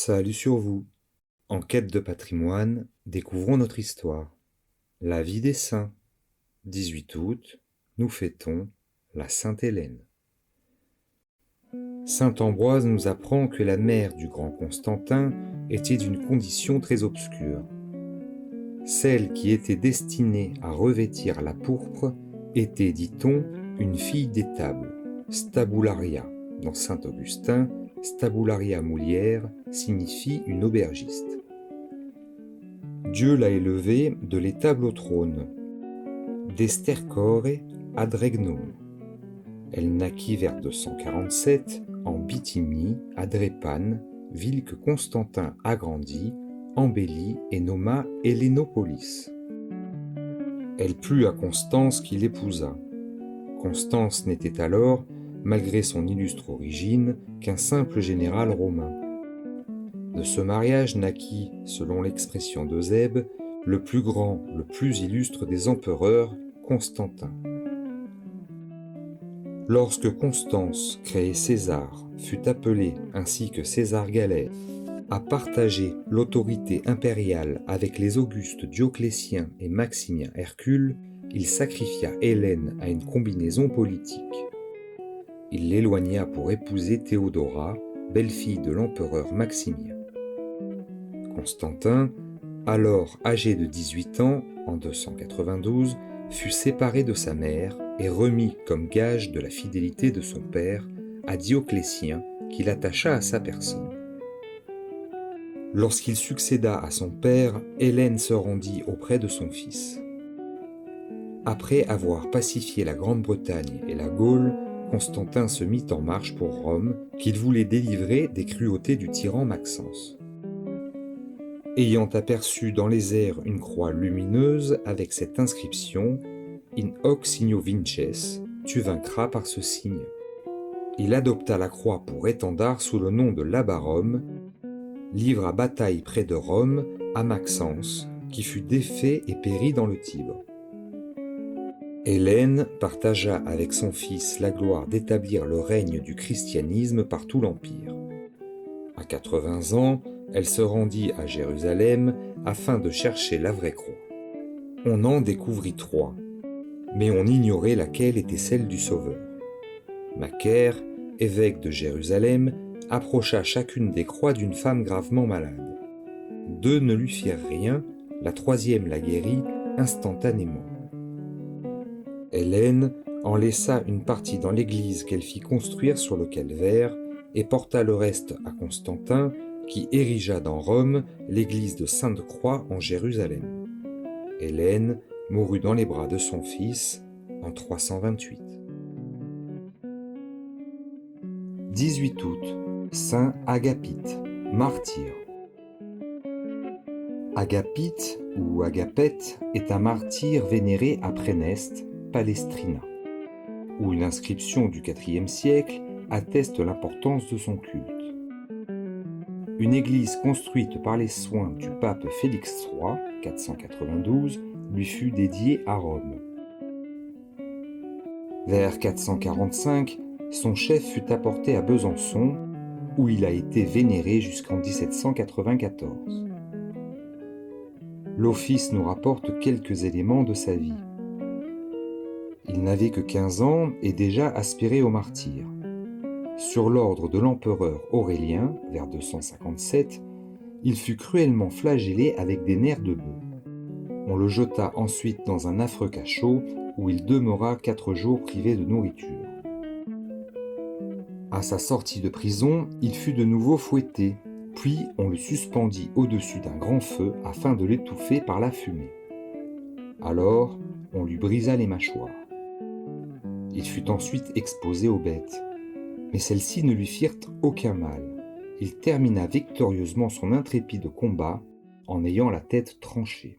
Salut sur vous. En quête de patrimoine, découvrons notre histoire. La vie des saints. 18 août, nous fêtons la Sainte Hélène. Saint Ambroise nous apprend que la mère du grand Constantin était d'une condition très obscure. Celle qui était destinée à revêtir la pourpre était, dit-on, une fille d'étable, stabularia. Dans Saint Augustin, stabularia mulier signifie une aubergiste. Dieu l'a élevée de l'étable au trône, d'estercore ad regnum. Elle naquit vers 247 en Bithynie, à Drépane, ville que Constantin agrandit, embellit et nomma Hellénopolis. Elle plut à Constance qui l'épousa. Constance n'était alors, malgré son illustre origine, qu'un simple général romain. De ce mariage naquit, selon l'expression d'Eusèbe, le plus grand, le plus illustre des empereurs, Constantin. Lorsque Constance, créée César, fut appelée, ainsi que César Galère, à partager l'autorité impériale avec les Augustes Dioclétien et Maximien Hercule, il sacrifia Hélène à une combinaison politique. Il l'éloigna pour épouser Théodora, belle-fille de l'empereur Maximien. Constantin, alors âgé de 18 ans, en 292, fut séparé de sa mère et remis comme gage de la fidélité de son père à Dioclétien, qui l'attacha à sa personne. Lorsqu'il succéda à son père, Hélène se rendit auprès de son fils. Après avoir pacifié la Grande-Bretagne et la Gaule, Constantin se mit en marche pour Rome, qu'il voulait délivrer des cruautés du tyran Maxence. Ayant aperçu dans les airs une croix lumineuse avec cette inscription « In hoc signo vinces », tu vaincras par ce signe. Il adopta la croix pour étendard sous le nom de Labarum, livra bataille près de Rome à Maxence, qui fut défait et périt dans le Tibre. Hélène partagea avec son fils la gloire d'établir le règne du christianisme par tout l'Empire. À 80 ans, elle se rendit à Jérusalem afin de chercher la vraie croix. On en découvrit 3, mais on ignorait laquelle était celle du Sauveur. Macaire, évêque de Jérusalem, approcha chacune des croix d'une femme gravement malade. 2 ne lui firent rien, la 3e la guérit instantanément. Hélène en laissa une partie dans l'église qu'elle fit construire sur le calvaire et porta le reste à Constantin, qui érigea dans Rome l'église de Sainte-Croix en Jérusalem. Hélène mourut dans les bras de son fils en 328. 18 août, Saint Agapite, martyr. Agapite ou Agapète est un martyr vénéré à Préneste, Palestrina, où une inscription du IVe siècle atteste l'importance de son culte. Une église construite par les soins du pape Félix III, 492, lui fut dédiée à Rome. Vers 445, son chef fut apporté à Besançon, où il a été vénéré jusqu'en 1794. L'Office nous rapporte quelques éléments de sa vie. Il n'avait que 15 ans et déjà aspiré au martyre. Sur l'ordre de l'empereur Aurélien, vers 257, il fut cruellement flagellé avec des nerfs de bœuf. On le jeta ensuite dans un affreux cachot où il demeura 4 jours privé de nourriture. À sa sortie de prison, il fut de nouveau fouetté, puis on le suspendit au-dessus d'un grand feu afin de l'étouffer par la fumée. Alors, on lui brisa les mâchoires. Il fut ensuite exposé aux bêtes, mais celles-ci ne lui firent aucun mal. Il termina victorieusement son intrépide combat en ayant la tête tranchée.